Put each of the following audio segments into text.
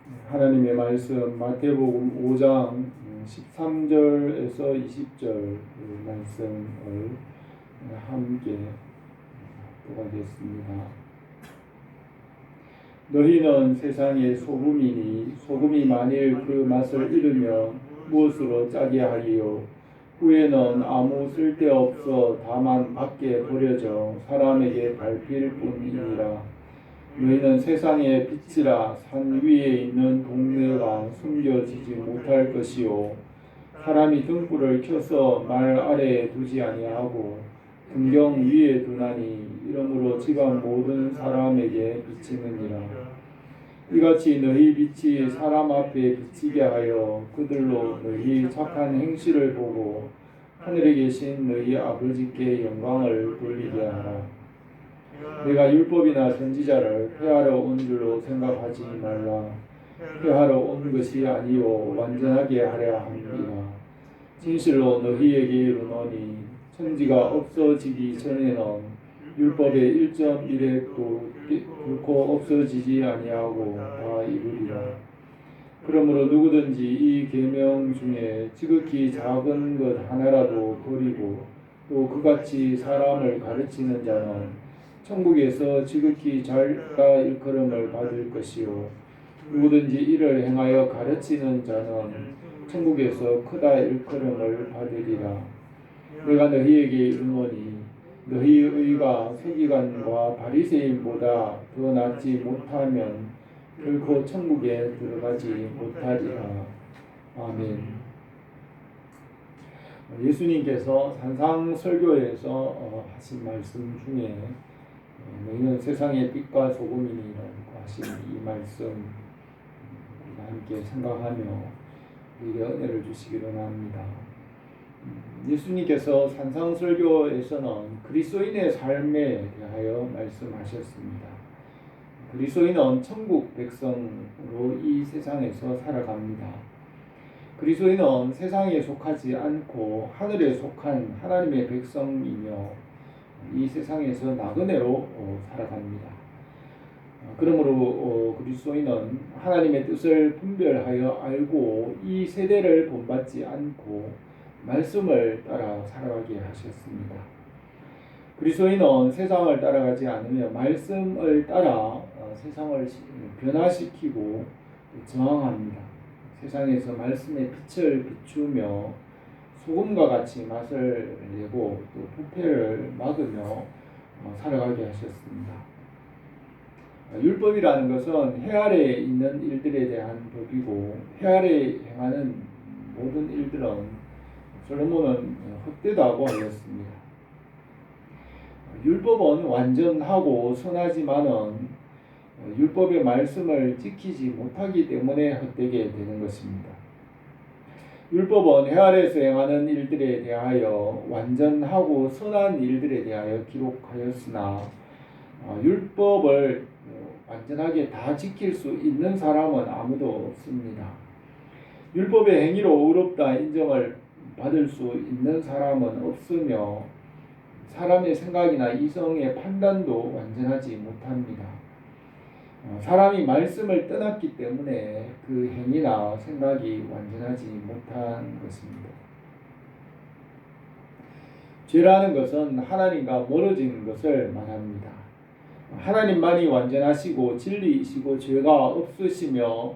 하나님의 말씀 마태복음 5장 13절에서 20절 말씀을 함께 보겠습니다. 너희는 세상의 소금이니 소금이 만일 그 맛을 잃으면 무엇으로 짜게 하리요? 후에는 아무 쓸데없어 다만 밖에 버려져 사람에게 밟힐 뿐이니라. 너희는 세상의 빛이라. 산 위에 있는 동네가 숨겨지지 못할 것이요 사람이 등불을 켜서 말 아래에 두지 아니하고 등경 위에 두나니 이러므로 집안 모든 사람에게 비치느니라. 이같이 너희 빛이 사람 앞에 비치게 하여 그들로 너희 착한 행실을 보고 하늘에 계신 너희 아버지께 영광을 돌리게 하라. 내가 율법이나 선지자를 폐하러 온 줄로 생각하지 말라. 폐하러 온 것이 아니요 완전하게 하려 함이라. 진실로 너희에게 이르노니 천지가 없어지기 전에는 율법의 1.1획도 결코 없어지지 아니하고 다 이루리라. 그러므로 누구든지 이 계명 중에 지극히 작은 것 하나라도 버리고 또 그같이 사람을 가르치는 자는 천국에서 지극히 작다 일컬음을 받을 것이요 누구든지 이를 행하여 가르치는 자는 천국에서 크다 일컬음을 받으리라. 내가 너희에게 이르노니 너희 의가 서기관과 바리새인보다 더 낫지 못하면 결코 천국에 들어가지 못하리라. 아멘. 예수님께서 산상설교에서 하신 말씀 중에 너희는 세상의 빛과 소금이니라고 하신 이 말씀 함께 생각하며 우리에게 은혜를 주시기를 원합니다. 예수님께서 산상설교에서는 그리스도인의 삶에 대하여 말씀하셨습니다. 그리스도인은 천국 백성으로 이 세상에서 살아갑니다. 그리스도인은 세상에 속하지 않고 하늘에 속한 하나님의 백성이며 이 세상에서 나그네로 살아갑니다. 그러므로 그리스도인은 하나님의 뜻을 분별하여 알고 이 세대를 본받지 않고 말씀을 따라 살아가게 하셨습니다. 그리스도인은 세상을 따라가지 않으며 말씀을 따라 세상을 변화시키고 저항합니다. 세상에서 말씀의 빛을 비추며 소금과 같이 맛을 내고 또 부패를 막으며 살아가게 하셨습니다. 율법이라는 것은 해 아래에 있는 일들에 대한 법이고 해 아래에 행하는 모든 일들은 솔로몬은 헛되다고 하였습니다. 율법은 완전하고 선하지만은 율법의 말씀을 지키지 못하기 때문에 헛되게 되는 것입니다. 율법은 해 아래에서 행하는 일들에 대하여 완전하고 선한 일들에 대하여 기록하였으나 율법을 완전하게 다 지킬 수 있는 사람은 아무도 없습니다. 율법의 행위로 의롭다 인정을 받을 수 있는 사람은 없으며 사람의 생각이나 이성의 판단도 완전하지 못합니다. 사람이 말씀을 떠났기 때문에 그 행위나 생각이 완전하지 못한 것입니다. 죄라는 것은 하나님과 멀어진 것을 말합니다. 하나님만이 완전하시고 진리이시고 죄가 없으시며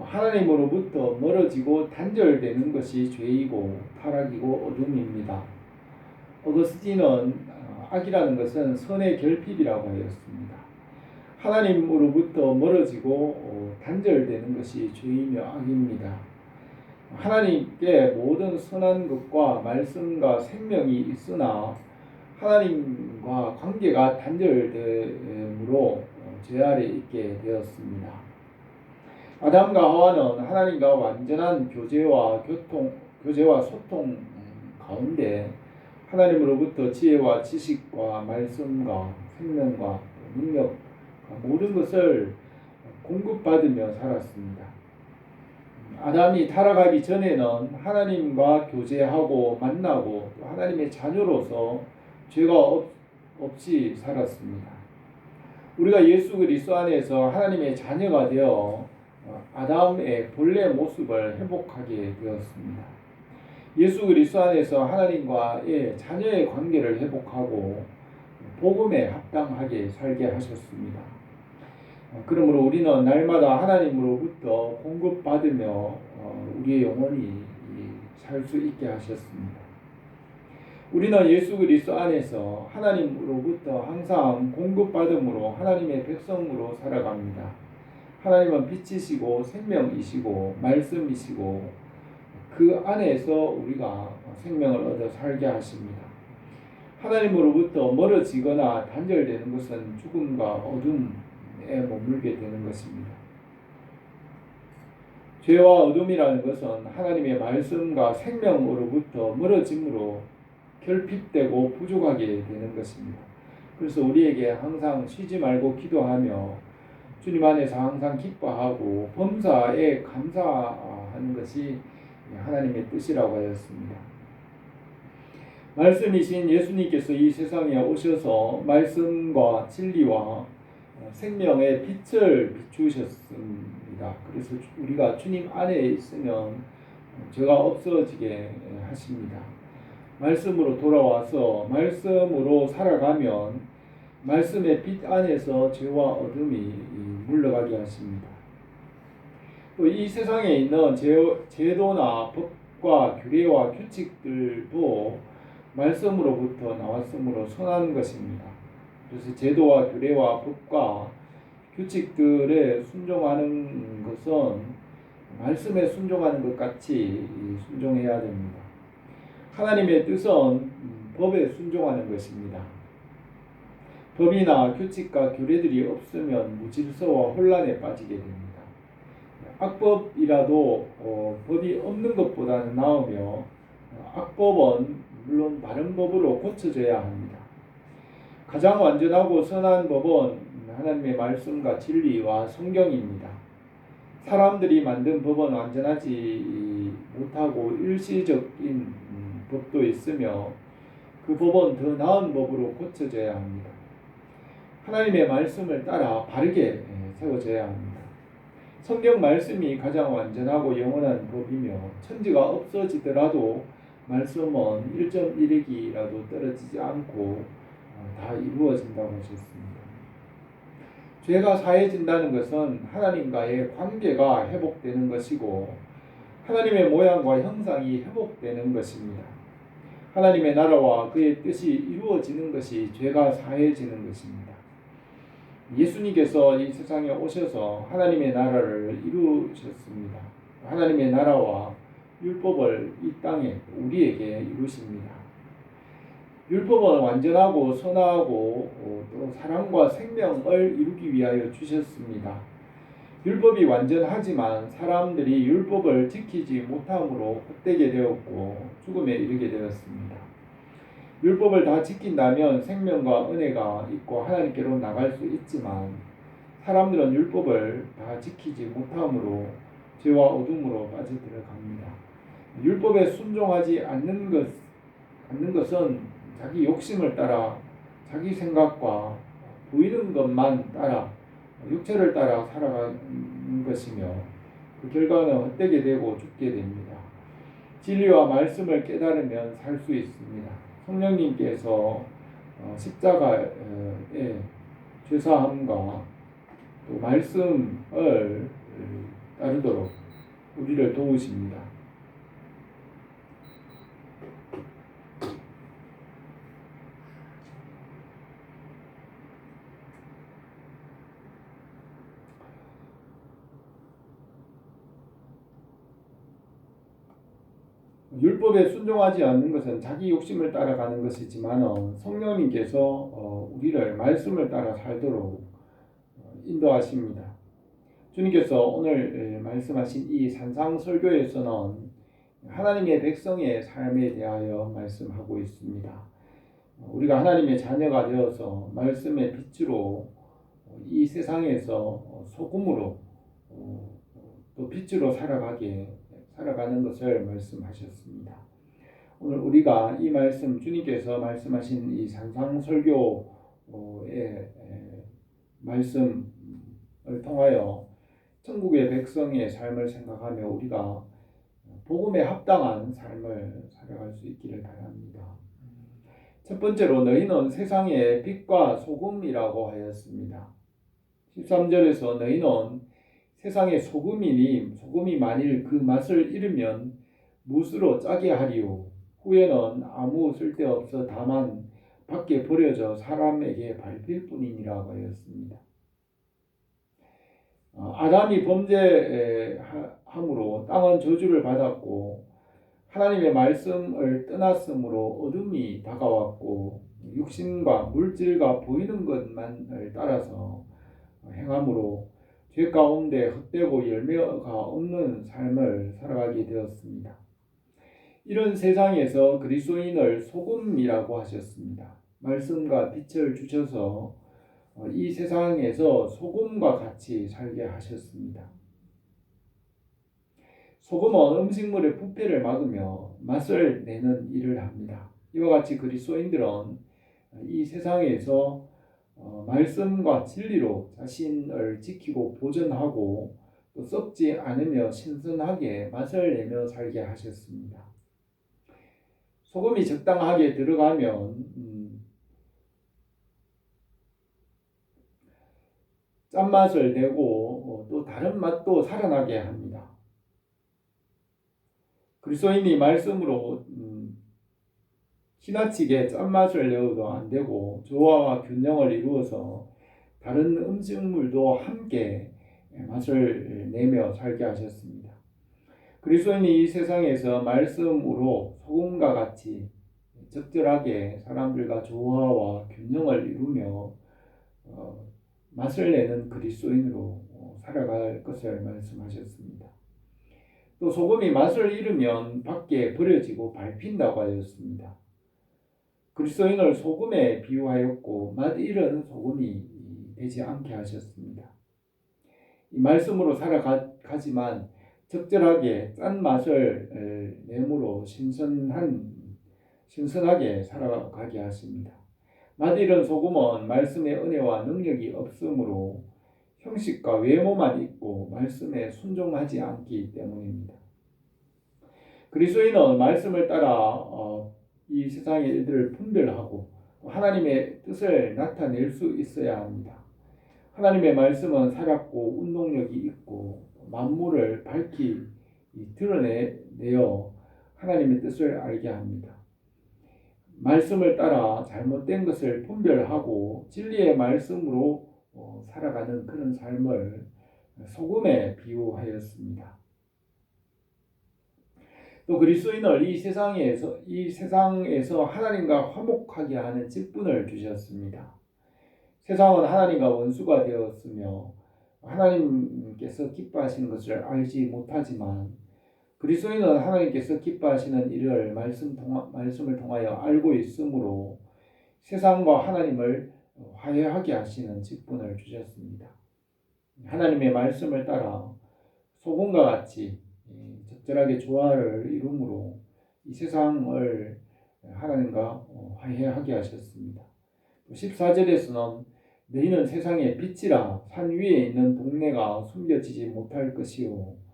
하나님으로부터 멀어지고 단절되는 것이 죄이고 타락이고 어둠입니다. 어거스틴은 악이라는 것은 선의 결핍이라고 하였습니다. 하나님으로부터 멀어지고 단절되는 것이 죄이며 악입니다. 하나님께 모든 선한 것과 말씀과 생명이 있으나 하나님과 관계가 단절됨으로 죄 아래 있게 되었습니다. 아담과 하와는 하나님과 완전한 교제와 소통 가운데 하나님으로부터 지혜와 지식과 말씀과 생명과 능력 모든 것을 공급받으며 살았습니다. 아담이 타락하기 전에는 하나님과 교제하고 만나고 하나님의 자녀로서 죄가 없이 살았습니다. 우리가 예수 그리스도 안에서 하나님의 자녀가 되어 아담의 본래 모습을 회복하게 되었습니다. 예수 그리스도 안에서 하나님과의 자녀의 관계를 회복하고 복음에 합당하게 살게 하셨습니다. 그러므로 우리는 날마다 하나님으로부터 공급받으며 우리의 영혼이 살 수 있게 하셨습니다. 우리는 예수 그리스도 안에서 하나님으로부터 항상 공급받음으로 하나님의 백성으로 살아갑니다. 하나님은 빛이시고 생명이시고 말씀이시고 그 안에서 우리가 생명을 얻어 살게 하십니다. 하나님으로부터 멀어지거나 단절되는 것은 죽음과 어둠에 머물게 되는 것입니다. 죄와 어둠이라는 것은 하나님의 말씀과 생명으로부터 멀어짐으로 결핍되고 부족하게 되는 것입니다. 그래서 우리에게 항상 쉬지 말고 기도하며 주님 안에서 항상 기뻐하고 범사에 감사하는 것이 하나님의 뜻이라고 하였습니다. 말씀이신 예수님께서 이 세상에 오셔서 말씀과 진리와 생명의 빛을 비추셨습니다. 그래서 우리가 주님 안에 있으면 죄가 없어지게 하십니다. 말씀으로 돌아와서 말씀으로 살아가면 말씀의 빛 안에서 죄와 어둠이 물러가게 하십니다. 또 이 세상에 있는 제도나 법과 규례와 규칙들도 말씀으로부터 나왔으므로 선한 것입니다. 그래서 제도와 규례와 법과 규칙들에 순종하는 것은 말씀에 순종하는 것 같이 순종해야 됩니다. 하나님의 뜻은 법에 순종하는 것입니다. 법이나 규칙과 규례들이 없으면 무질서와 혼란에 빠지게 됩니다. 악법이라도 법이 없는 것보다는 나으며 악법은 물론 바른 법으로 고쳐져야 합니다. 가장 완전하고 선한 법은 하나님의 말씀과 진리와 성경입니다. 사람들이 만든 법은 완전하지 못하고 일시적인 법도 있으며 그 법은 더 나은 법으로 고쳐져야 합니다. 하나님의 말씀을 따라 바르게 세워져야 합니다. 성경 말씀이 가장 완전하고 영원한 법이며 천지가 없어지더라도 말씀은 1.1핵이라도 떨어지지 않고 다 이루어진다고 하셨습니다. 죄가 사해진다는 것은 하나님과의 관계가 회복되는 것이고 하나님의 모양과 형상이 회복되는 것입니다. 하나님의 나라와 그의 뜻이 이루어지는 것이 죄가 사해지는 것입니다. 예수님께서 이 세상에 오셔서 하나님의 나라를 이루셨습니다. 하나님의 나라와 율법을 이 땅에 우리에게 이루십니다. 율법은 완전하고 선하고 또 사랑과 생명을 이루기 위하여 주셨습니다. 율법이 완전하지만 사람들이 율법을 지키지 못함으로 헛되게 되었고 죽음에 이르게 되었습니다. 율법을 다 지킨다면 생명과 은혜가 있고 하나님께로 나갈 수 있지만 사람들은 율법을 다 지키지 못함으로 죄와 어둠으로 빠져들어갑니다. 율법에 순종하지 않는 것은 자기 욕심을 따라 자기 생각과 보이는 것만 따라 육체를 따라 살아가는 것이며 그 결과는 헛되게 되고 죽게 됩니다. 진리와 말씀을 깨달으면 살 수 있습니다. 성령님께서 십자가의 죄사함과 또 말씀을 따르도록 우리를 도우십니다. 율법에 순종하지 않는 것은 자기 욕심을 따라가는 것이지만 성령님께서 우리를 말씀을 따라 살도록 인도하십니다. 주님께서 오늘 말씀하신 이 산상설교에서는 하나님의 백성의 삶에 대하여 말씀하고 있습니다. 우리가 하나님의 자녀가 되어서 말씀의 빛으로 이 세상에서 소금으로 또 빛으로 살아가는 것을 말씀하셨습니다. 오늘 우리가 이 말씀 주님께서 말씀하신 이 산상설교의 말씀을 통하여 천국의 백성의 삶을 생각하며 우리가 복음에 합당한 삶을 살아갈 수 있기를 바랍니다. 첫 번째로 너희는 세상의 빛과 소금이라고 하였습니다. 13절에서 너희는 세상의 소금이니 소금이 만일 그 맛을 잃으면 무엇으로 짜게 하리요. 후에는 아무 쓸데없어 다만 밖에 버려져 사람에게 밟힐 뿐이니라고 하였습니다. 아담이 범죄함으로 땅은 저주를 받았고 하나님의 말씀을 떠났으므로 어둠이 다가왔고 육신과 물질과 보이는 것만을 따라서 행함으로 죄 가운데 헛되고 열매가 없는 삶을 살아가게 되었습니다. 이런 세상에서 그리스도인을 소금이라고 하셨습니다. 말씀과 빛을 주셔서 이 세상에서 소금과 같이 살게 하셨습니다. 소금은 음식물의 부패를 막으며 맛을 내는 일을 합니다. 이와 같이 그리스도인들은 이 세상에서 말씀과 진리로 자신을 지키고 보존하고 또 썩지 않으며 신선하게 맛을 내며 살게 하셨습니다. 소금이 적당하게 들어가면 짠맛을 내고 또 다른 맛도 살아나게 합니다. 그리스도인이 말씀으로 지나치게 짠맛을 내어도 안 되고 조화와 균형을 이루어서 다른 음식물도 함께 맛을 내며 살게 하셨습니다. 그리스도인이 이 세상에서 말씀으로 소금과 같이 적절하게 사람들과 조화와 균형을 이루며 맛을 내는 그리스도인으로 살아갈 것을 말씀하셨습니다. 또 소금이 맛을 잃으면 밖에 버려지고 밟힌다고 하였습니다. 그리스도인을 소금에 비유하였고 맛 잃은 소금이 되지 않게 하셨습니다. 이 말씀으로 살아가지만 적절하게 짠 맛을 내므로 신선하게 살아가게 하십니다. 맛 잃은 소금은 말씀의 은혜와 능력이 없으므로 형식과 외모만 있고 말씀에 순종하지 않기 때문입니다. 그리스도인은 말씀을 따라 이 세상의 일들을 분별하고 하나님의 뜻을 나타낼 수 있어야 합니다. 하나님의 말씀은 살았고 운동력이 있고 만물을 밝히 드러내어 하나님의 뜻을 알게 합니다. 말씀을 따라 잘못된 것을 분별하고 진리의 말씀으로 살아가는 그런 삶을 소금에 비유하였습니다. 또 그리스도인을 이 세상에서 하나님과 화목하게 하는 직분을 주셨습니다. 세상은 하나님과 원수가 되었으며 하나님께서 기뻐하시는 것을 알지 못하지만 그리스도인은 하나님께서 기뻐하시는 일을 말씀을 통하여 알고 있으므로 세상과 하나님을 화해하게 하시는 직분을 주셨습니다. 하나님의 말씀을 따라 소금과 같이 적절하게 조화를 이루므로 이 세상을 하나님과 화해하게 하셨습니다. 14절에서는 너희는 세상의 빛이라 산 위에 있는 동네가 숨겨지지 못할 것이요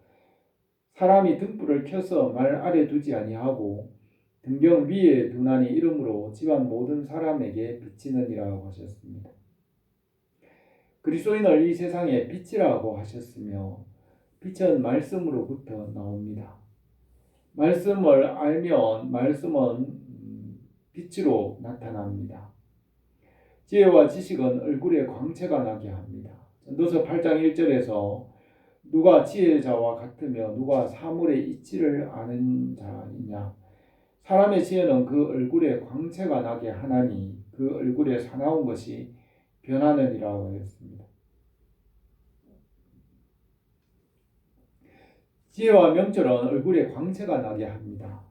사람이 등불을 켜서 말 아래 두지 아니하고 등경 위에 두나니 이러므로 집안 모든 사람에게 비치느니라고 하셨습니다. 그리스도인을 이 세상의 빛이라고 하셨으며 빛은 말씀으로부터 나옵니다. 말씀을 알면 말씀은 빛으로 나타납니다. 지혜와 지식은 얼굴에 광채가 나게 합니다. 전도서 8장 1절에서 누가 지혜자와 같으며 누가 사물의 이치를 아는 자이냐 사람의 지혜는 그 얼굴에 광채가 나게 하나니 그 얼굴에 사나운 것이 변하느니라고 했습니다. 지혜와 명철은 얼굴에 광채가 나게 합니다.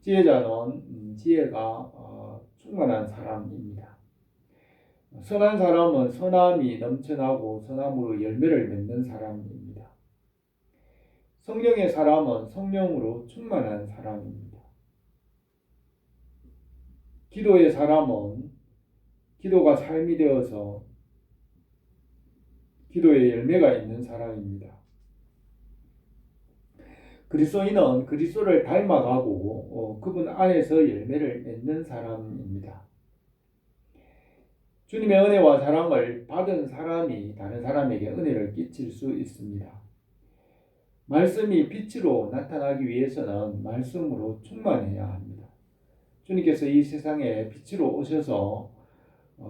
지혜자는 지혜가 충만한 사람입니다. 선한 사람은 선함이 넘쳐나고 선함으로 열매를 맺는 사람입니다. 성령의 사람은 성령으로 충만한 사람입니다. 기도의 사람은 기도가 삶이 되어서 기도의 열매가 있는 사람입니다. 그리스도인은 그리스도를 닮아가고 그분 안에서 열매를 맺는 사람입니다. 주님의 은혜와 사랑을 받은 사람이 다른 사람에게 은혜를 끼칠 수 있습니다. 말씀이 빛으로 나타나기 위해서는 말씀으로 충만해야 합니다. 주님께서 이 세상에 빛으로 오셔서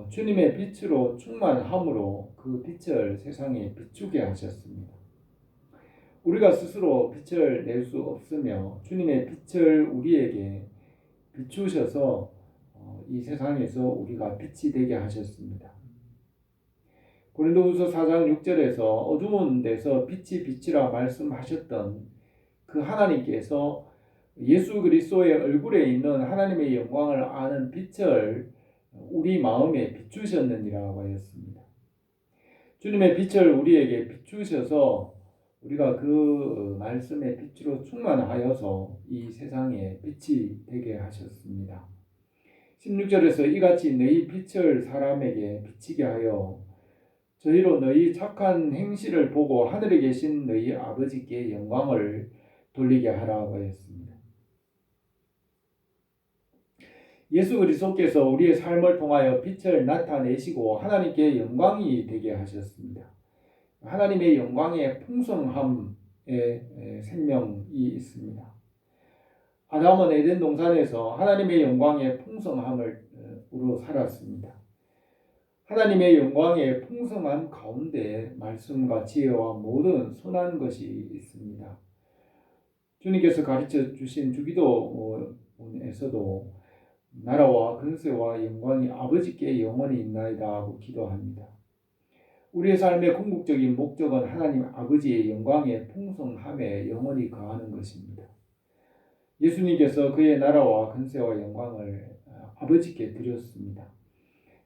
주님의 빛으로 충만함으로 그 빛을 세상에 비추게 하셨습니다. 우리가 스스로 빛을 낼 수 없으며 주님의 빛을 우리에게 비추셔서 이 세상에서 우리가 빛이 되게 하셨습니다. 고린도후서 4장 6절에서 어두운 데서 빛이 빛이라 말씀하셨던 그 하나님께서 예수 그리스도의 얼굴에 있는 하나님의 영광을 아는 빛을 우리 마음에 비추셨느니라고 하였습니다. 주님의 빛을 우리에게 비추셔서 우리가 그 말씀의 빛으로 충만하여서 이 세상에 빛이 되게 하셨습니다. 16절에서 이같이 너희 빛을 사람에게 비치게 하여 저희로 너희 착한 행실을 보고 하늘에 계신 너희 아버지께 영광을 돌리게 하라고 했습니다. 예수 그리스도께서 우리의 삶을 통하여 빛을 나타내시고 하나님께 영광이 되게 하셨습니다. 하나님의 영광의 풍성함에 생명이 있습니다. 아담은 에덴 동산에서 하나님의 영광의 풍성함으로 살았습니다. 하나님의 영광의 풍성함 가운데 말씀과 지혜와 모든 선한 것이 있습니다. 주님께서 가르쳐 주신 주기도에서도 나라와 근세와 영광이 아버지께 영원히 있나이다 하고 기도합니다. 우리의 삶의 궁극적인 목적은 하나님 아버지의 영광의 풍성함에 영원히 거하는 것입니다. 예수님께서 그의 나라와 근세와 영광을 아버지께 드렸습니다.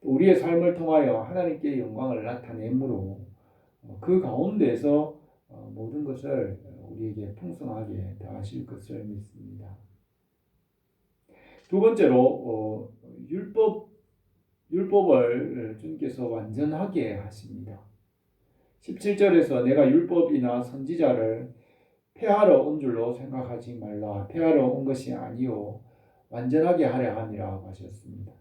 우리의 삶을 통하여 하나님께 영광을 나타내므로 그 가운데서 모든 것을 우리에게 풍성하게 더하실 것을 믿습니다. 두 번째로 율법을 주님께서 완전하게 하십니다. 17절에서 내가 율법이나 선지자를 폐하러 온 줄로 생각하지 말라. 폐하러 온 것이 아니요 완전하게 하려 함이라고 하셨습니다.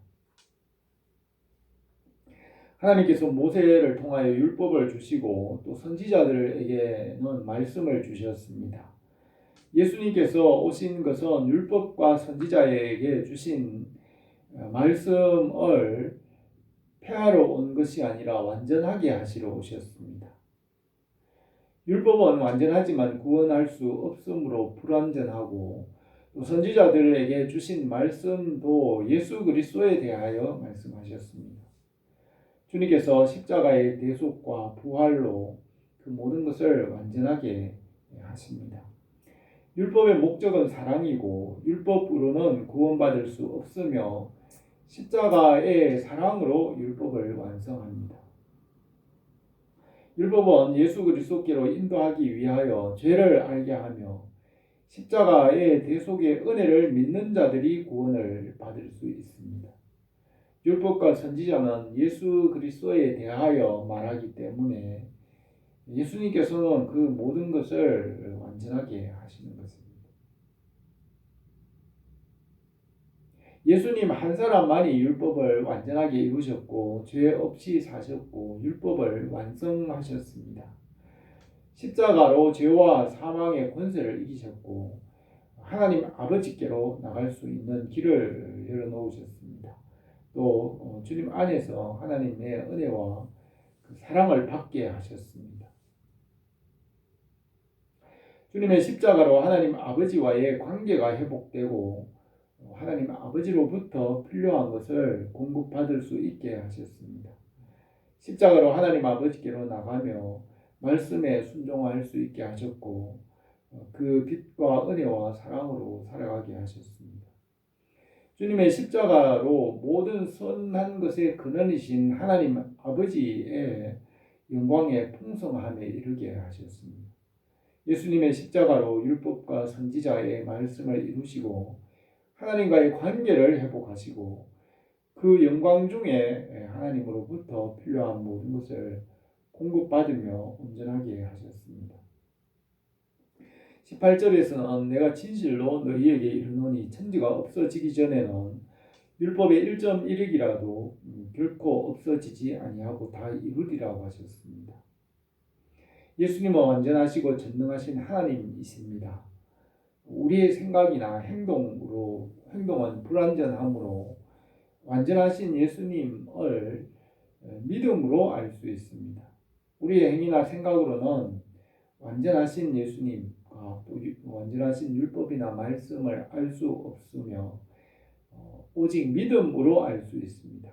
하나님께서 모세를 통하여 율법을 주시고 또 선지자들에게는 말씀을 주셨습니다. 예수님께서 오신 것은 율법과 선지자에게 주신 말씀을 폐하러 온 것이 아니라 완전하게 하시러 오셨습니다. 율법은 완전하지만 구원할 수 없으므로 불완전하고 또 선지자들에게 주신 말씀도 예수 그리스도에 대하여 말씀하셨습니다. 주님께서 십자가의 대속과 부활로 그 모든 것을 완전하게 하십니다. 율법의 목적은 사랑이고 율법으로는 구원받을 수 없으며 십자가의 사랑으로 율법을 완성합니다. 율법은 예수 그리스도께로 인도하기 위하여 죄를 알게 하며 십자가의 대속의 은혜를 믿는 자들이 구원을 받을 수 있습니다. 율법과 선지자는 예수 그리스도에 대하여 말하기 때문에 예수님께서는 그 모든 것을 완전하게 하시는 것입니다. 예수님 한 사람만이 율법을 완전하게 이루셨고 죄 없이 사셨고 율법을 완성하셨습니다. 십자가로 죄와 사망의 권세를 이기셨고 하나님 아버지께로 나갈 수 있는 길을 열어놓으셨습니다. 또 주님 안에서 하나님의 은혜와 그 사랑을 받게 하셨습니다. 주님의 십자가로 하나님 아버지와의 관계가 회복되고 하나님 아버지로부터 필요한 것을 공급받을 수 있게 하셨습니다. 십자가로 하나님 아버지께로 나가며 말씀에 순종할 수 있게 하셨고 그 빛과 은혜와 사랑으로 살아가게 하셨습니다. 주님의 십자가로 모든 선한 것의 근원이신 하나님 아버지의 영광의 풍성함에 이르게 하셨습니다. 예수님의 십자가로 율법과 선지자의 말씀을 이루시고 하나님과의 관계를 회복하시고 그 영광 중에 하나님으로부터 필요한 모든 것을 공급받으며 온전하게 하셨습니다. 18절에서는 내가 진실로 너희에게 이르노니 천지가 없어지기 전에는 율법의 1.1획이라도 결코 없어지지 아니하고 다 이루리라고 하셨습니다. 예수님은 완전하시고 전능하신 하나님이십니다. 우리의 생각이나 행동은 불완전하므로 완전하신 예수님을 믿음으로 알 수 있습니다. 우리의 행위나 생각으로는 완전하신 예수님과 또 완전하신 율법이나 말씀을 알 수 없으며 오직 믿음으로 알 수 있습니다.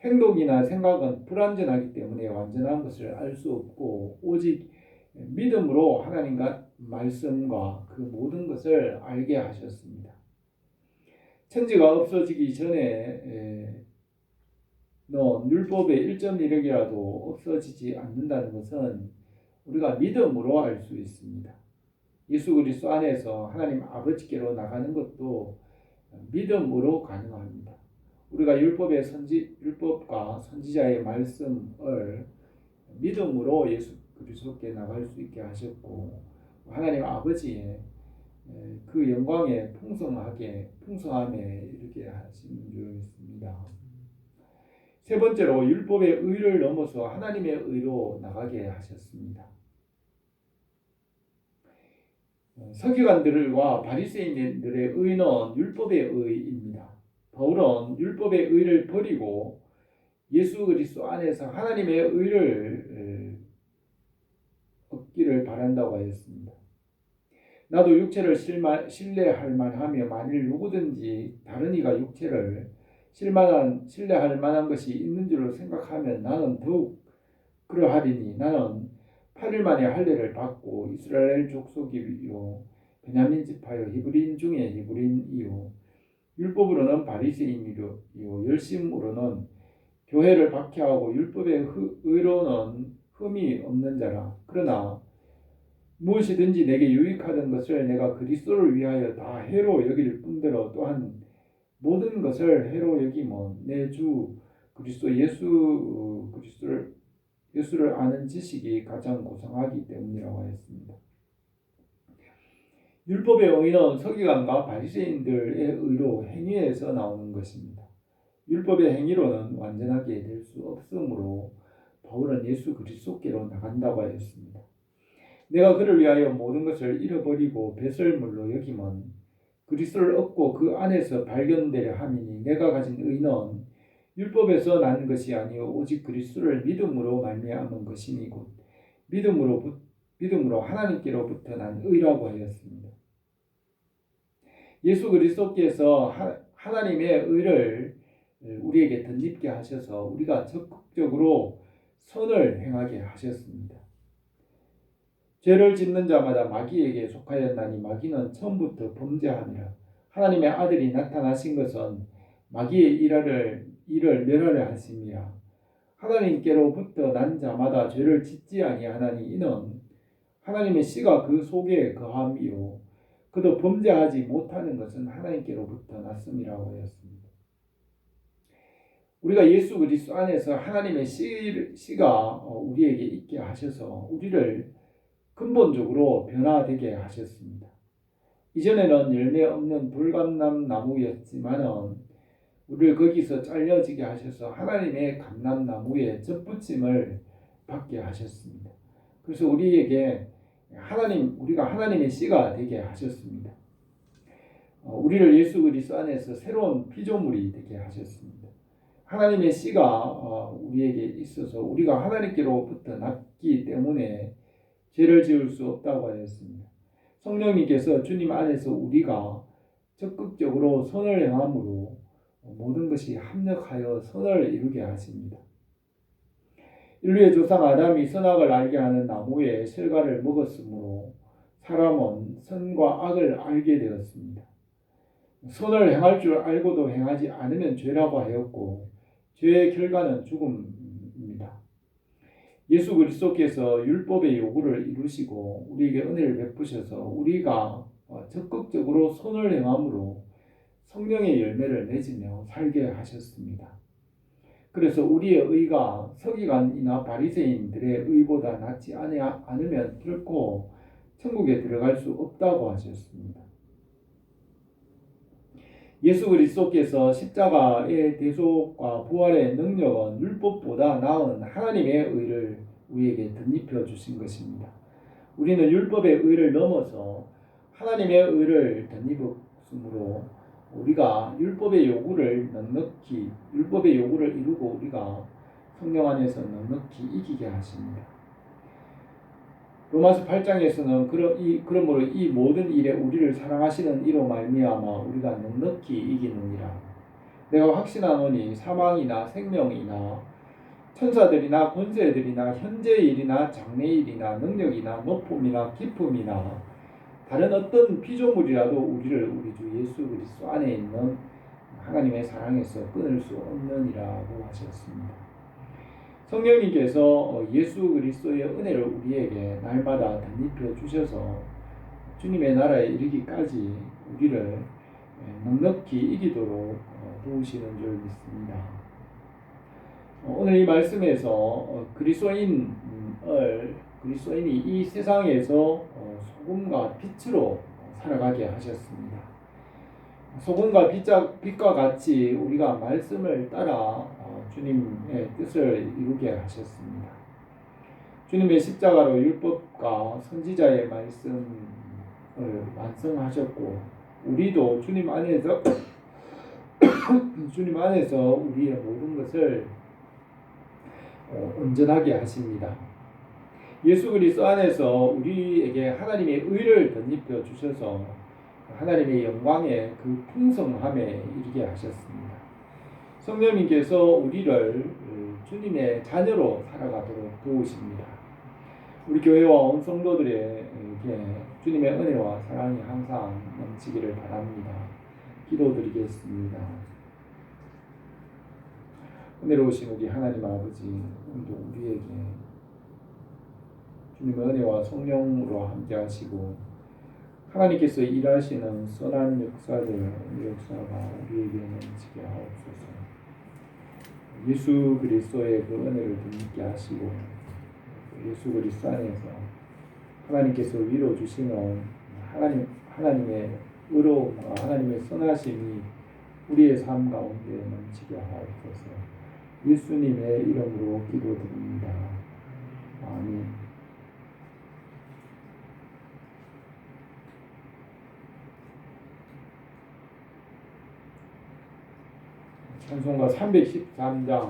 행동이나 생각은 불완전하기 때문에 완전한 것을 알 수 없고 오직 믿음으로 하나님과 말씀과 그 모든 것을 알게 하셨습니다. 천지가 없어지기 전에 율법의 1.1획이라도 없어지지 않는다는 것은 우리가 믿음으로 알 수 있습니다. 예수 그리스도 안에서 하나님 아버지께로 나가는 것도 믿음으로 가능합니다. 우리가 율법과 선지자의 말씀을 믿음으로 예수 그리스도께 나갈 수 있게 하셨고 하나님 아버지의 그 영광에 풍성함에 이르게 하신 줄 믿습니다. 세 번째로 율법의 의를 넘어서 하나님의 의로 나가게 하셨습니다. 서기관들과 바리새인들의 의는 율법의 의입니다. 바울은 율법의 의를 버리고 예수 그리스도 안에서 하나님의 의를 얻기를 바란다고 하였습니다. 나도 육체를 신뢰할 만하며 만일 누구든지 다른 이가 육체를 신뢰할 만한 것이 있는 줄로 생각하면 나는 더욱 그러하리니 나는 8일 만에 할례를 받고 이스라엘 족속이요 베냐민 지파요 히브리인 중에 히브리인이요 율법으로는 바리새인이요 열심으로는 교회를 박해하고 율법의 의로는 흠이 없는 자라. 그러나 무엇이든지 내게 유익하던 것을 내가 그리스도를 위하여 다 해로 여길 뿐더러 또한 모든 것을 해로 여기면 내 주 그리스도 예수를 아는 지식이 가장 고상하기 때문이라고 했습니다. 율법의 의는 서기관과 바리새인들의 의로 행위에서 나오는 것입니다. 율법의 행위로는 완전하게 될 수 없으므로 바울은 예수 그리스도께로 나간다고 하였습니다. 내가 그를 위하여 모든 것을 잃어버리고 배설물로 여기면 그리스도를 얻고 그 안에서 발견되려 함이니 내가 가진 의는 율법에서 나는 것이 아니요 오직 그리스도를 믿음으로 말미암은 것이니 곧 믿음으로 하나님께로부터 난 의라고 하였습니다. 예수 그리스도께서 하나님의 의를 우리에게 덧입게 하셔서 우리가 적극적으로 선을 행하게 하셨습니다. 죄를 짓는 자마다 마귀에게 속하였나니 마귀는 처음부터 범죄하니라. 하나님의 아들이 나타나신 것은 마귀의 일을 멸하려 하심이라. 하나님께로부터 난 자마다 죄를 짓지 아니하나니 이는 하나님의 씨가 그 속에 거함이요 그도 범죄하지 못하는 것은 하나님께로부터 났음이라고 하였습니다. 우리가 예수 그리스도 안에서 하나님의 씨가 우리에게 있게 하셔서 우리를 근본적으로 변화되게 하셨습니다. 이전에는 열매 없는 불감람 나무였지만은 우리를 거기서 잘려지게 하셔서 하나님의 감람나무의 접붙임을 받게 하셨습니다. 그래서 우리에게 우리가 하나님의 씨가 되게 하셨습니다. 우리를 예수 그리스도 안에서 새로운 피조물이 되게 하셨습니다. 하나님의 씨가 우리에게 있어서 우리가 하나님께로부터 났기 때문에 죄를 지을 수 없다고 하였습니다. 성령님께서 주님 안에서 우리가 적극적으로 선을 행함으로 모든 것이 합력하여 선을 이루게 하십니다. 인류의 조상 아담이 선악을 알게 하는 나무의 실과를 먹었으므로 사람은 선과 악을 알게 되었습니다. 선을 행할 줄 알고도 행하지 않으면 죄라고 하였고 죄의 결과는 죽음입니다. 예수 그리스도께서 율법의 요구를 이루시고 우리에게 은혜를 베푸셔서 우리가 적극적으로 선을 행함으로 성령의 열매를 맺으며 살게 하셨습니다. 그래서 우리의 의가 서기관이나 바리새인들의 의보다 낫지 않으면 결코 천국에 들어갈 수 없다고 하셨습니다. 예수 그리스도께서 십자가의 대속과 부활의 능력은 율법보다 나은 하나님의 의를 우리에게 덧입혀 주신 것입니다. 우리는 율법의 의를 넘어서 하나님의 의를 덧입었으므로 우리가 율법의 요구를 이루고 우리가 성령 안에서 넉넉히 이기게 하십니다. 로마서 8장에서는 그러므로 이 모든 일에 우리를 사랑하시는 이로 말미암아 우리가 넉넉히 이기느니라. 내가 확신하노니 사망이나 생명이나 천사들이나 권세들이나 현재일이나 장래일이나 능력이나 높음이나 깊음이나 다른 어떤 피조물이라도 우리를 우리 주 예수 그리스도 안에 있는 하나님의 사랑에서 끊을 수 없느니라고 하셨습니다. 성령님께서 예수 그리스도의 은혜를 우리에게 날마다 덧입혀 주셔서 주님의 나라에 이르기까지 우리를 넉넉히 이기도록 도우시는 줄 믿습니다. 오늘 이 말씀에서 그리스도인이 이 세상에서 소금과 빛으로 살아가게 하셨습니다. 소금과 빛과 같이 우리가 말씀을 따라 주님의 뜻을 이루게 하셨습니다. 주님의 십자가로 율법과 선지자의 말씀을 완성하셨고 우리도 주님 안에서 우리의 모든 것을 온전하게 하십니다. 예수 그리스도 안에서 우리에게 하나님의 의를 덧입혀 주셔서 하나님의 영광의 그 풍성함에 이르게 하셨습니다. 성령님께서 우리를 주님의 자녀로 살아가도록 도우십니다. 우리 교회와 온 성도들에게 주님의 은혜와 사랑이 항상 넘치기를 바랍니다. 기도드리겠습니다. 은혜로우신 우리 하나님 아버지, 오늘도 우리에게 주님의 은혜와 성령으로 함께 하시고 하나님께서 일하시는 선한 역사가 우리에게 넘치게 하옵소서. 예수 그리스도의 그 은혜를 덧입게 하시고 예수 그리스도 안에서 하나님께서 위로 주시는 하나님의 의로움과 하나님의 선하심이 우리의 삶 가운데 넘치게 하옵소서. 예수님의 이름으로 기도드립니다. 아멘. 찬송가 313장